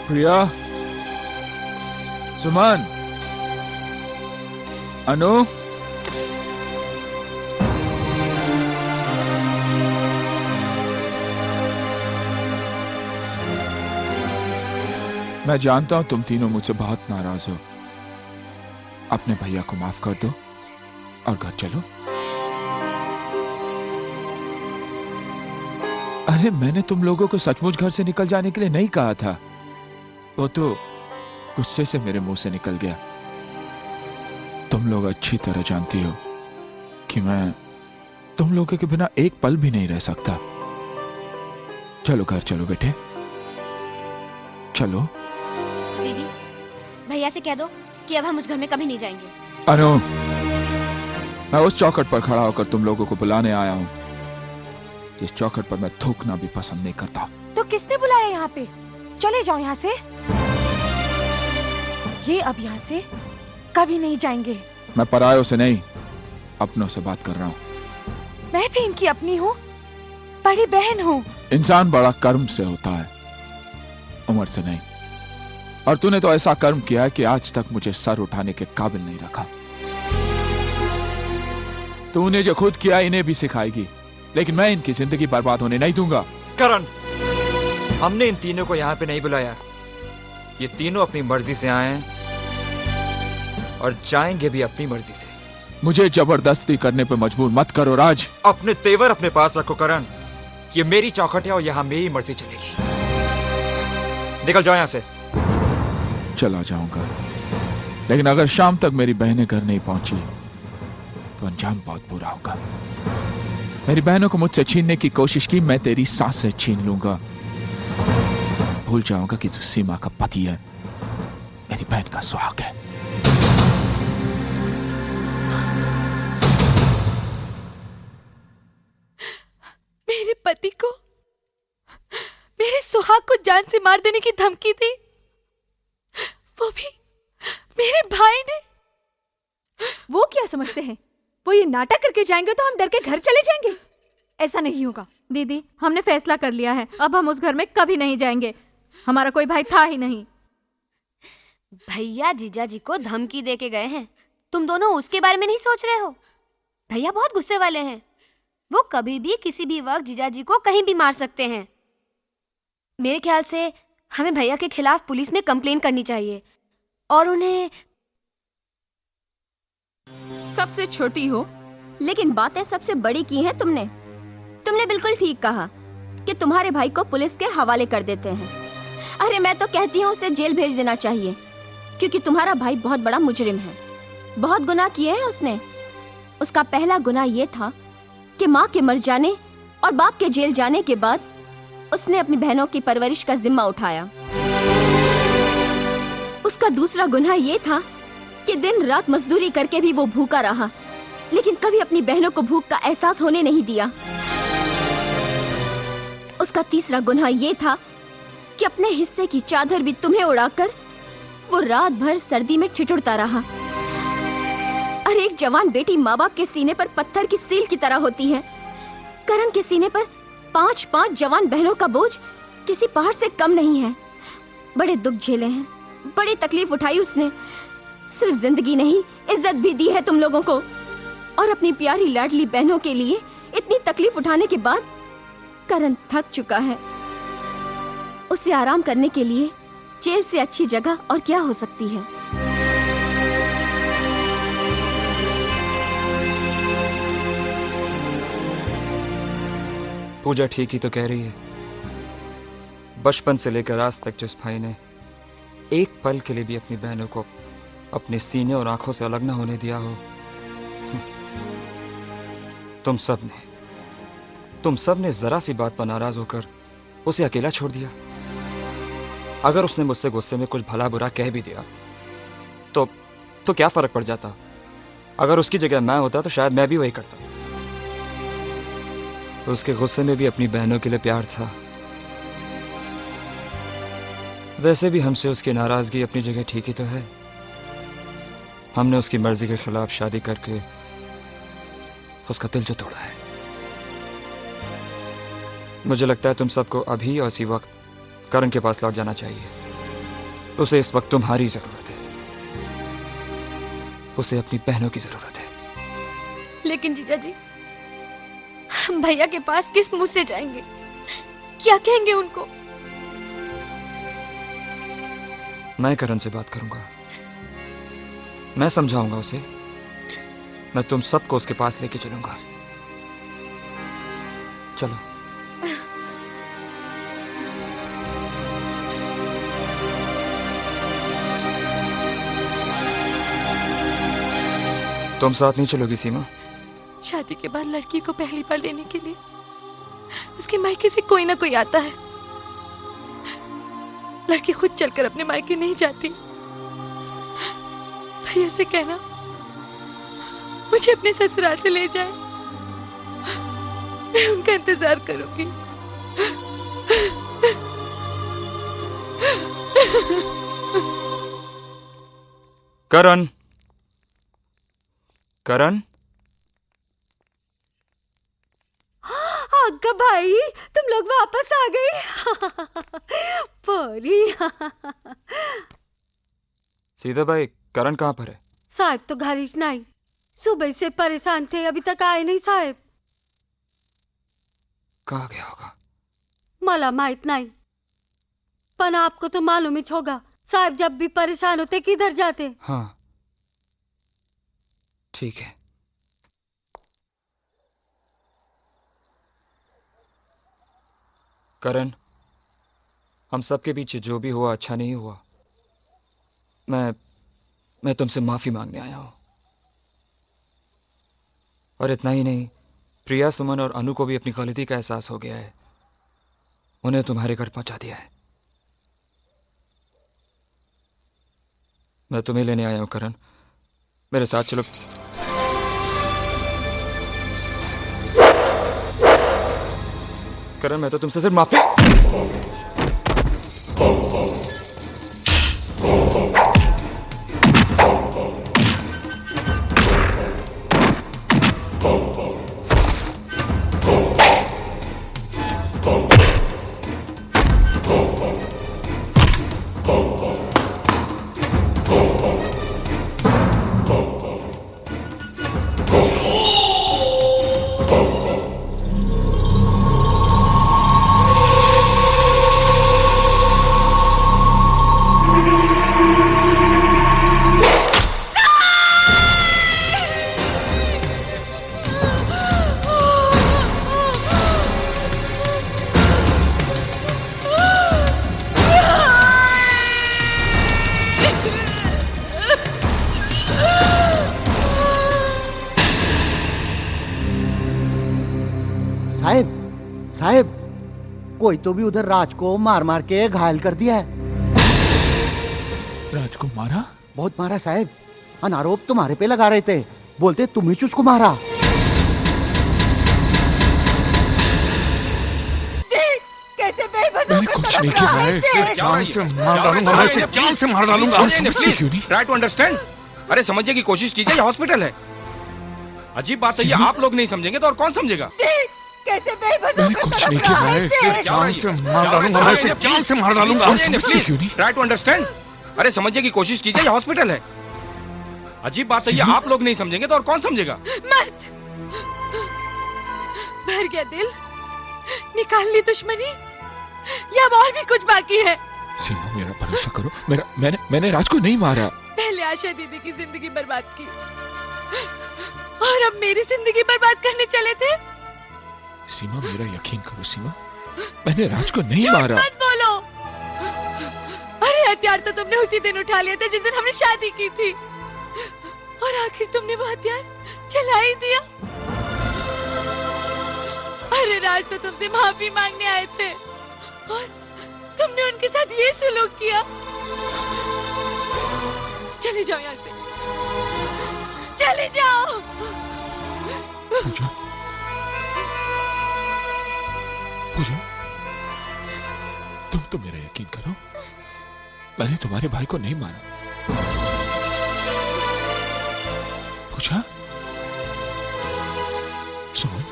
प्रिया, सुमन, अनु, मैं जानता हूं तुम तीनों मुझसे बहुत नाराज हो। अपने भैया को माफ कर दो और घर चलो। अरे मैंने तुम लोगों को सचमुच घर से निकल जाने के लिए नहीं कहा था, वो तो गुस्से से मेरे मुंह से निकल गया। तुम लोग अच्छी तरह जानती हो कि मैं तुम लोगों के बिना एक पल भी नहीं रह सकता। चलो घर चलो बेटे, चलो। दीदी, भैया से कह दो कि अब हम उस घर में कभी नहीं जाएंगे। अनु, मैं उस चौखट पर खड़ा होकर तुम लोगों को बुलाने आया हूं जिस चौखट पर मैं थूकना भी पसंद नहीं करता। तो किसने बुलाया यहाँ पे? चले जाओ यहाँ से। ये अब यहाँ से कभी नहीं जाएंगे। मैं परायों से नहीं, अपनों से बात कर रहा हूं। मैं भी इनकी अपनी हूँ, बड़ी बहन हूँ। इंसान बड़ा कर्म से होता है, उम्र से नहीं। और तूने तो ऐसा कर्म किया है कि आज तक मुझे सर उठाने के काबिल नहीं रखा। तूने जो खुद किया इन्हें भी सिखाएगी, लेकिन मैं इनकी जिंदगी बर्बाद होने नहीं दूंगा। करण, हमने इन तीनों को यहां पे नहीं बुलाया। ये तीनों अपनी मर्जी से आए हैं और जाएंगे भी अपनी मर्जी से। मुझे जबरदस्ती करने पे मजबूर मत करो राज। अपने तेवर अपने पास रखो करण। ये मेरी चौखट है और यहां मेरी मर्जी चलेगी। निकल जाओ यहां से। चला जाऊंगा, लेकिन अगर शाम तक मेरी बहनें घर नहीं पहुंची तो अंजाम बहुत बुरा होगा। मेरी बहनों को मुझसे छीनने की कोशिश की, मैं तेरी सांसें छीन लूंगा। भूल जाऊंगा कि तू सीमा का पति है, मेरी बहन का सुहाग है। मेरे पति को, मेरे सुहाग को जान से मार देने की धमकी दी, वो भी मेरे भाई ने। वो क्या समझते हैं? वो ये नाटक करके जाएंगे तो हम डर के घर चले जाएंगे? ऐसा नहीं होगा। दीदी, हमने फैसला कर लिया है, अब हम उस घर में कभी नहीं जाएंगे। हमारा कोई भाई था ही नहीं। भैया जीजा जी को धमकी दे के गए हैं, तुम दोनों उसके बारे में नहीं सोच रहे हो? भैया बहुत गुस्से वाले हैं, वो कभी भी किसी भी वक्त जीजा जी को कहीं भी मार सकते हैं। मेरे ख्याल से हमें भैया के खिलाफ पुलिस में कंप्लेन करनी चाहिए और उन्हें। सबसे छोटी हो, लेकिन बातें सबसे बड़ी की हैं तुमने। तुमने बिल्कुल ठीक कहा कि तुम्हारे भाई को पुलिस के हवाले कर देते हैं। अरे मैं तो कहती हूँ उसे जेल भेज देना चाहिए, क्योंकि तुम्हारा भाई बहुत बड़ा मुजरिम है। बहुत गुनाह किए हैं उसने। उसका पहला गुनाह यह था कि माँ के मर जाने और बाप के जेल जाने के बाद उसने अपनी बहनों की परवरिश का जिम्मा उठाया। उसका दूसरा गुनाह यह था कि दिन रात मजदूरी करके भी वो भूखा रहा, लेकिन कभी अपनी बहनों को भूख का एहसास होने नहीं दिया। उसका तीसरा गुनाह यह था कि अपने हिस्से की चादर भी तुम्हें उड़ाकर वो रात भर सर्दी में ठिठुरता रहा। अरे एक जवान बेटी माँ बाप के सीने पर पत्थर की सील की तरह होती है। करण के सीने पर 5-5 जवान बहनों का बोझ किसी पहाड़ से कम नहीं है। बड़े दुख झेले हैं, बड़ी तकलीफ उठाई उसने। सिर्फ जिंदगी नहीं, इज्जत भी दी है तुम लोगों को। और अपनी प्यारी लाडली बहनों के लिए इतनी तकलीफ उठाने के बाद करण थक चुका है। उसे आराम करने के लिए जेल से अच्छी जगह और क्या हो सकती है। पूजा ठीक ही तो कह रही है। बचपन से लेकर आज तक जिस भाई ने एक पल के लिए भी अपनी बहनों को अपने सीने और आंखों से अलग ना होने दिया हो, तुम सब ने जरा सी बात पर नाराज होकर उसे अकेला छोड़ दिया। अगर उसने मुझसे गुस्से में कुछ भला बुरा कह भी दिया तो क्या फर्क पड़ जाता? अगर उसकी जगह मैं होता तो शायद मैं भी वही करता। उसके गुस्से में भी अपनी बहनों के लिए प्यार था। वैसे भी हमसे उसकी नाराजगी अपनी जगह ठीक ही तो है। हमने उसकी मर्जी के खिलाफ शादी करके उसका दिल जो तोड़ा है। मुझे लगता है तुम सबको अभी और इसी वक्त करण के पास लौट जाना चाहिए। उसे इस वक्त तुम्हारी जरूरत है। उसे अपनी बहनों की जरूरत है। लेकिन जीजा जी, हम भैया के पास किस मुंह से जाएंगे? क्या कहेंगे उनको? मैं करण से बात करूंगा। मैं समझाऊंगा उसे। मैं तुम सबको उसके पास लेके चलूंगा। चलो। तुम साथ नहीं चलोगी सीमा? शादी के बाद लड़की को पहली बार लेने के लिए उसके मायके से कोई ना कोई आता है। लड़की खुद चलकर अपने मायके नहीं जाती। भैया से कहना मुझे अपने ससुराल से ले जाए। मैं उनका इंतजार करूंगी। करण, करण। अग्गा भाई, तुम लोग वापस आ गई। परी। सीधा भाई, करण कहाँ पर है? साहब तो घर ही नहीं। सुबह से परेशान थे, अभी तक आए नहीं साहब। कहाँ गया होगा? मला माहित नहीं, पर आपको तो मालूम ही होगा। साहब जब भी परेशान होते किधर जाते? हाँ, ठीक है। करण, हम सबके बीच जो भी हुआ अच्छा नहीं हुआ। मैं तुमसे माफी मांगने आया हूं। और इतना ही नहीं, प्रिया, सुमन और अनु को भी अपनी गलती का एहसास हो गया है। उन्हें तुम्हारे घर पहुंचा दिया है। मैं तुम्हें लेने आया हूं करण, मेरे साथ चलो। करण, मैं तो तुमसे सिर्फ माफी। साहब, कोई तो भी उधर राज को मार मार के घायल कर दिया है। राज को मारा? बहुत मारा साहब। अनारोप तुम्हारे पे लगा रहे थे, बोलते तुम ही उसको मारा। कैसे बेबस मैंने कुछ नहीं किया है। जान से मार डालूंगा, मैं इसे जान से मार डालूंगा। Try to understand. अरे समझने की कोशिश कीजिए, ये हॉस्पिटल है। अजीब बात है, ये आप लोग नहीं समझेंगे तो और कौन समझेगा? कैसे बेबस मैंने कुछ नहीं किया है। जान से मार डालूंगा, मैं इसे जान से मार डालूंगा। Try to understand. अरे समझने की कोशिश कीजिए, ये हॉस्पिटल है। अजीब बात है, ये आप लोग नहीं समझेंगे तो और कौन समझेगा? मत। भर गया दिल, निकाल ली दुश्मनी, या और भी कुछ बाकी है? सीमा, मेरा भरोसा करो। मैंने राज को नहीं मारा। पहले आशा दीदी की जिंदगी बर्बाद की और अब मेरी जिंदगी बर्बाद करने चले थे। सीमा, मेरा यकीन करो सीमा, मैंने राज को नहीं मारा। मत बोलो। अरे हथियार तो तुमने उसी दिन उठा लिया था जिस दिन हमने शादी की थी, और आखिर तुमने वो हथियार चला ही दिया। अरे राज तो तुमसे माफी मांगने आए थे और तुमने उनके साथ ये सलूक किया। चले जाओ यहाँ से, चले जाओ। पूजा, पूजा, तुम तो मेरा यकीन करो, मैंने तुम्हारे भाई को नहीं मारा। पूजा, सुन,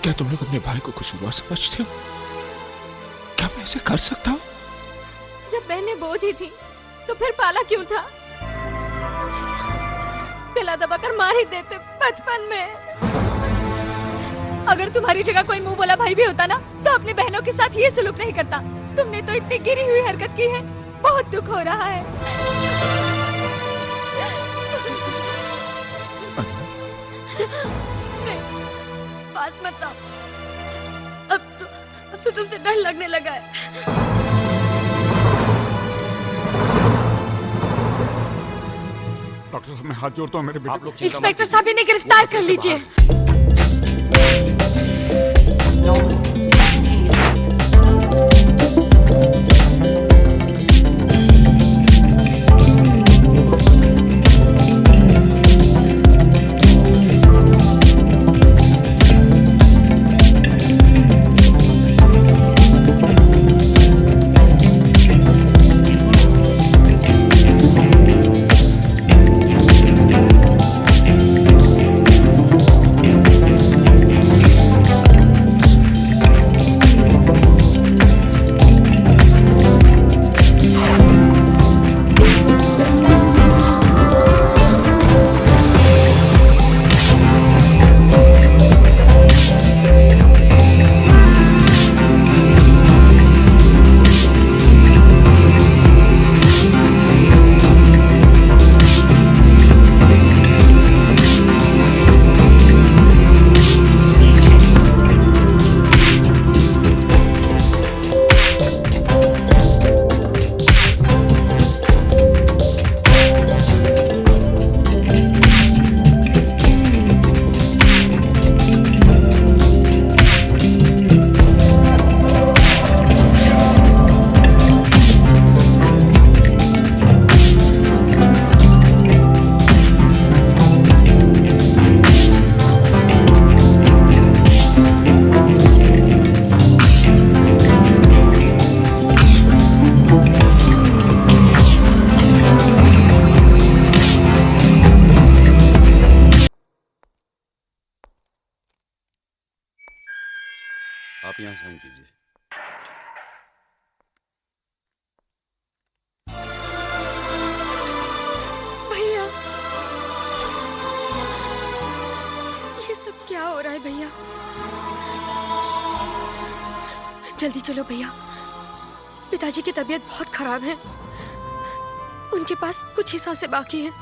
क्या तुम लोग अपने भाई को कसूरवार समझते हो? क्या मैं ऐसे कर सकता हूं? जब बहनें बोझ ही थी तो फिर पाला क्यों था? गला दबाकर मार ही देते बचपन में। अगर तुम्हारी जगह कोई मुंह बोला भाई भी होता ना तो अपनी बहनों के साथ ये सलूक नहीं करता। तुमने तो इतनी गिरी हुई हरकत की है, बहुत दुख हो रहा है। नहीं, पास मत आओ। अब तो तुमसे डर लगने लगा है। डॉक्टर साहब मैं हाथ जोड़ता हूँ मेरे बेटे। इंस्पेक्टर साहब इन्हें गिरफ्तार कर लीजिए। आप यहाँ साइन कीजिए। भैया, ये सब क्या हो रहा है भैया? जल्दी चलो भैया, पिताजी की तबीयत बहुत खराब है। उनके पास कुछ ही सांसें बाकी हैं।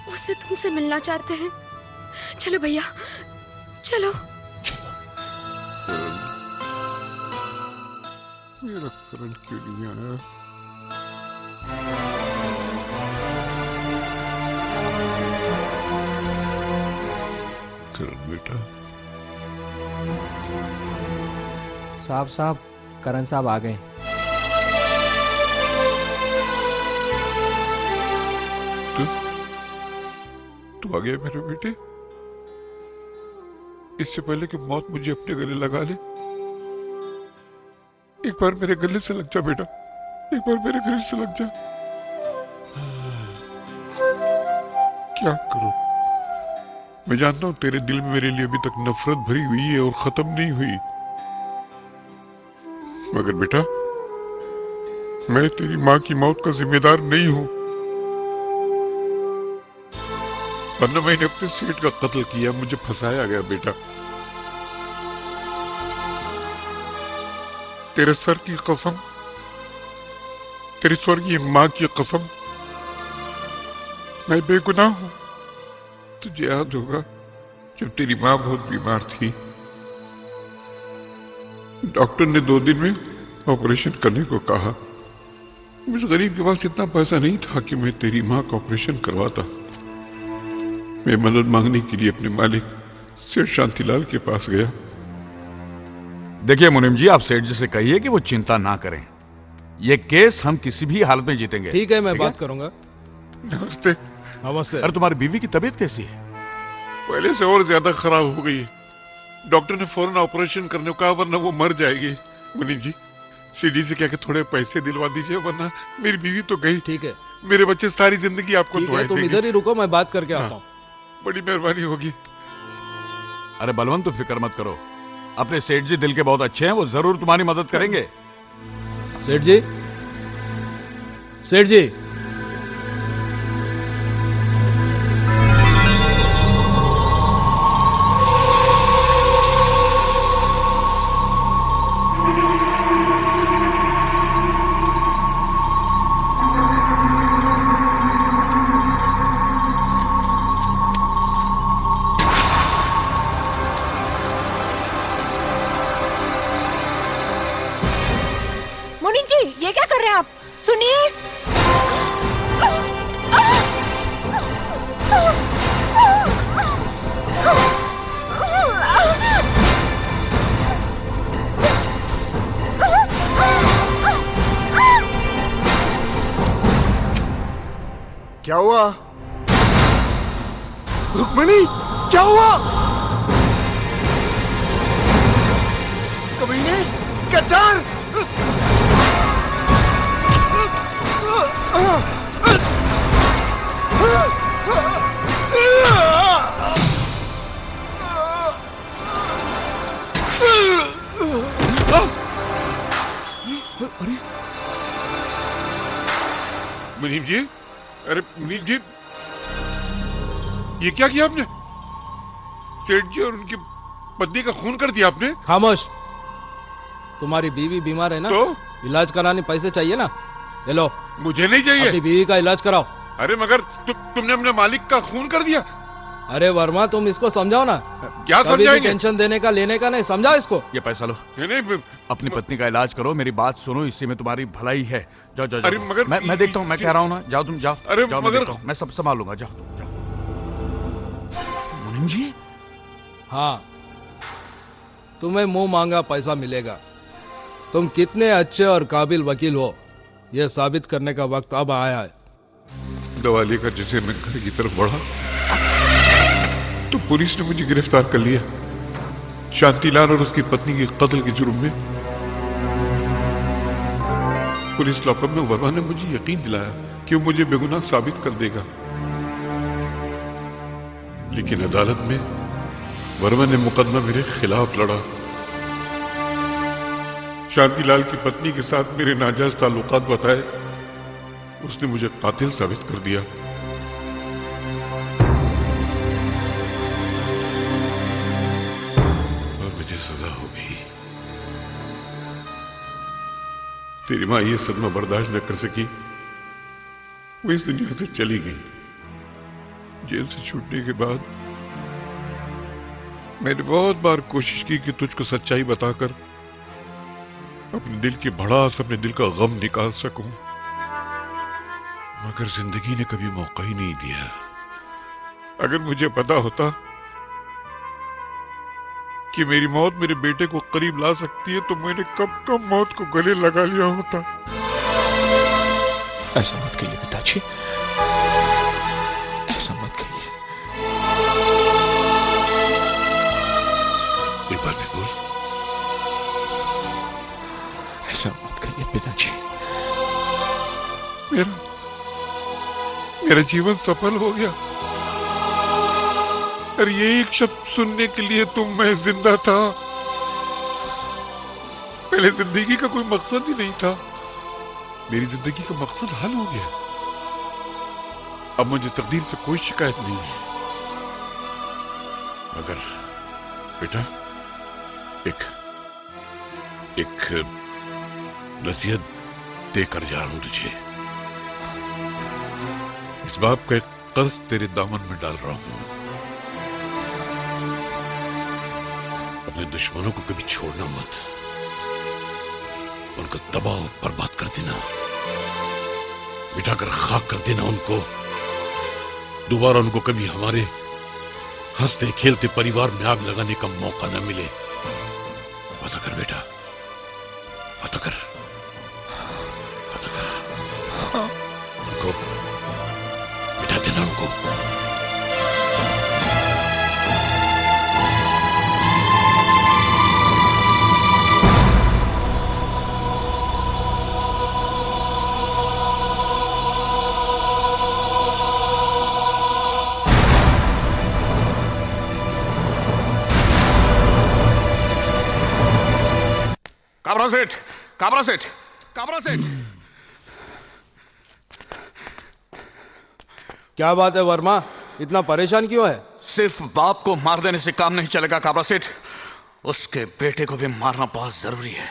मुझसे तुमसे मिलना चाहते हैं। चलो भैया, चलो। मेरा करण क्यों नहीं आया? करण बेटा। साहब करण साहब आ गए। तू आ गया मेरे बेटे? इससे पहले कि मौत मुझे अपने गले लगा ले, एक बार मेरे गले से लग जा बेटा, एक बार मेरे गले से लग जा। क्या करूं? मैं जानता हूं तेरे दिल में मेरे लिए अभी तक नफरत भरी हुई है और खत्म नहीं हुई, मगर बेटा मैं तेरी मां की मौत का जिम्मेदार नहीं हूं। वरना मैंने अपने सेठ का कत्ल किया, मुझे फंसाया गया बेटा। तेरे सर की कसम, तेरी स्वर्गीय मां की कसम, मैं बेगुनाह हूं। तुझे याद होगा जब तेरी मां बहुत बीमार थी, डॉक्टर ने 2 दिन में ऑपरेशन करने को कहा। मुझ गरीब के पास इतना पैसा नहीं था कि मैं तेरी मां का ऑपरेशन करवाता। मैं मदद मांगने के लिए अपने मालिक सेठ शांतिलाल के पास गया। देखिए मुनीम जी, आप सेठ जी से कहिए कि वो चिंता ना करें। ये केस हम किसी भी हालत में जीतेंगे। ठीक है, मैं बात करूंगा। नमस्ते। नमस्ते। अरे तुम्हारी बीवी की तबीयत कैसी है? पहले से और ज्यादा खराब हो गई है। डॉक्टर ने फौरन ऑपरेशन करने को कहा, वरना वो मर जाएगी। मुनीम जी, सीडी से क्या थोड़े पैसे दिलवा दीजिए, वरना मेरी बीवी तो गई। ठीक है। मेरे बच्चे सारी जिंदगी आपको दुआएं देंगे। तुम इधर ही रुको, मैं बात करके आता हूँ। बड़ी मेहरबानी होगी। अरे बलवंत, तू फिक्र मत करो। अपने सेठ जी दिल के बहुत अच्छे हैं, वो जरूर तुम्हारी मदद करेंगे। सेठ जी, सेठ जी, मुनीम जी, ये क्या कर रहे हैं आप? सुनिए। क्या हुआ रुक्मिणी? क्या हुआ? कमीने, गद्दार! अरे मुनीम जी, अरे मुनीम जी, ये क्या किया आपने? सेठ जी और उनकी पत्नी का खून कर दिया आपने? खामोश। तुम्हारी बीवी बीमार है ना, तो इलाज कराने पैसे चाहिए ना, ले लो। मुझे नहीं चाहिए। अपनी बीवी का इलाज कराओ। अरे मगर तुमने अपने मालिक का खून कर दिया। अरे वर्मा, तुम इसको समझाओ ना। क्या कभी भी समझाएंगे? टेंशन देने का लेने का नहीं, समझाओ इसको। ये पैसा लो। नहीं, अपनी पत्नी का इलाज करो, मेरी बात सुनो, इसी में तुम्हारी भलाई है। जाओ जाओ, अरे जाओ। मगर मैं देखता हूँ, मैं कह रहा हूँ ना, जाओ तुम जाओ। अरे जाओ, मगर मैं देखता हूँ, मैं सब संभालूंगा। जाओ तुम जाओ। मुनीम जी, हाँ, तुम्हें मुंह मांगा पैसा मिलेगा। तुम कितने अच्छे और काबिल वकील हो, यह साबित करने का वक्त अब आया है। दवा लेकर जैसे मैं घर की तरफ बढ़ा तो पुलिस ने मुझे गिरफ्तार कर लिया, शांतिलाल और उसकी पत्नी के कत्ल के जुर्म में। पुलिस लॉकअप में वर्मा ने मुझे यकीन दिलाया कि वो मुझे बेगुनाह साबित कर देगा, लेकिन अदालत में वर्मा ने मुकदमा मेरे खिलाफ लड़ा। शांतिलाल की पत्नी के साथ मेरे नाजायज ताल्लुकात बताए, उसने मुझे कातिल साबित कर दिया। और मुझे सजा हो गई। तेरी मां ये सदमा बर्दाश्त न कर सकी, वो इस दुनिया से चली गई। जेल से छूटने के बाद मैंने बहुत बार कोशिश की कि तुझको सच्चाई बताकर अपने दिल की भड़ास, अपने दिल का गम निकाल सकूं, मगर जिंदगी ने कभी मौका ही नहीं दिया। अगर मुझे पता होता कि मेरी मौत मेरे बेटे को करीब ला सकती है तो मैंने कब मौत को गले लगा लिया होता। ऐसा मत कहिए पिताजी, ऐसा मत कहिए। एक बार भी बोल। ऐसा मत कहिए पिताजी। मेरा जीवन सफल हो गया। और ये एक शब्द सुनने के लिए तुम मैं जिंदा था। पहले जिंदगी का कोई मकसद ही नहीं था, मेरी जिंदगी का मकसद हल हो गया। अब मुझे तकदीर से कोई शिकायत नहीं है। मगर बेटा, एक नसीहत देकर जा रहा हूं तुझे। इस बाप का एक कर्ज तेरे दामन में डाल रहा हूं। अपने दुश्मनों को कभी छोड़ना मत, उनको तबाह बर्बाद कर देना, मिटाकर खाक कर देना उनको। दोबारा उनको कभी हमारे हंसते खेलते परिवार में आग लगाने का मौका न मिले। पता कर बेटा, पता कर, पता कर। उनको मिटा देना उनको। सेठ, काबरा सेठ, काबरा सेठ। क्या बात है वर्मा, इतना परेशान क्यों है? सिर्फ बाप को मार देने से काम नहीं चलेगा काबरा सेठ, उसके बेटे को भी मारना बहुत जरूरी है।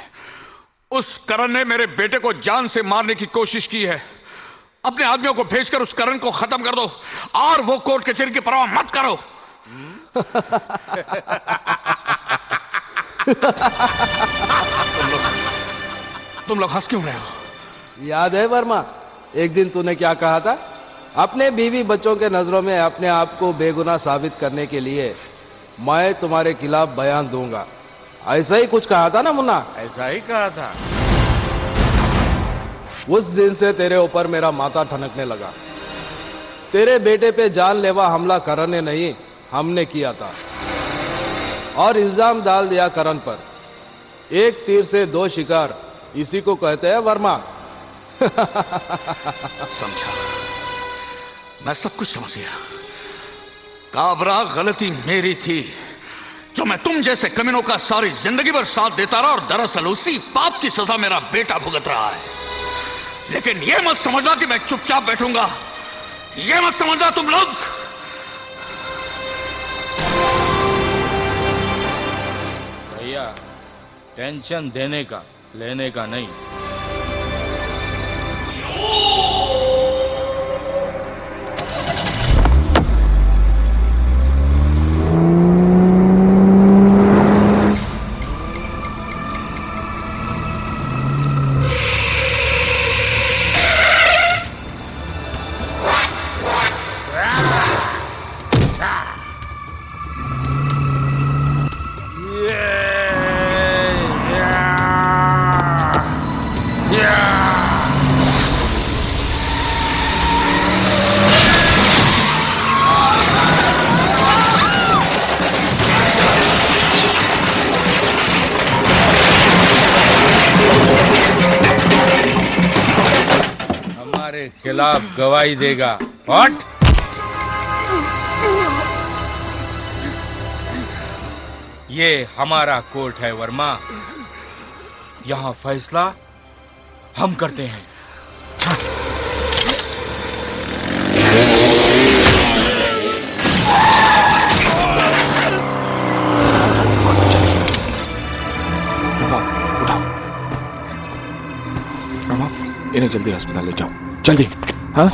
उस करण ने मेरे बेटे को जान से मारने की कोशिश की है। अपने आदमियों को भेजकर उस करण को खत्म कर दो और वो कोर्ट कचहरी की परवाह मत करो। तुम लोग हंस क्यों रहे हो? याद है वर्मा, एक दिन तूने क्या कहा था? अपने बीवी बच्चों के नजरों में अपने आप को बेगुनाह साबित करने के लिए मैं तुम्हारे खिलाफ बयान दूंगा, ऐसा ही कुछ कहा था ना मुन्ना? ऐसा ही कहा था। उस दिन से तेरे ऊपर मेरा माथा ठनकने लगा। तेरे बेटे पे जानलेवा हमला करण ने नहीं, हमने किया था और इल्जाम डाल दिया करण पर। एक तीर से दो शिकार, इसी को कहते हैं वर्मा। समझा, मैं सब कुछ समझ गया। काबरा, गलती मेरी थी जो मैं तुम जैसे कमीनों का सारी जिंदगी भर साथ देता रहा और दरअसल उसी पाप की सजा मेरा बेटा भुगत रहा है। लेकिन यह मत समझना कि मैं चुपचाप बैठूंगा, यह मत समझना तुम लोग। भैया, टेंशन देने का, लेने का नहीं। खिलाफ गवाही देगा। हट! ये हमारा कोर्ट है वर्मा, यहां फैसला हम करते हैं। इन्हें जल्दी अस्पताल ले जाओ, जल्दी। हाँ?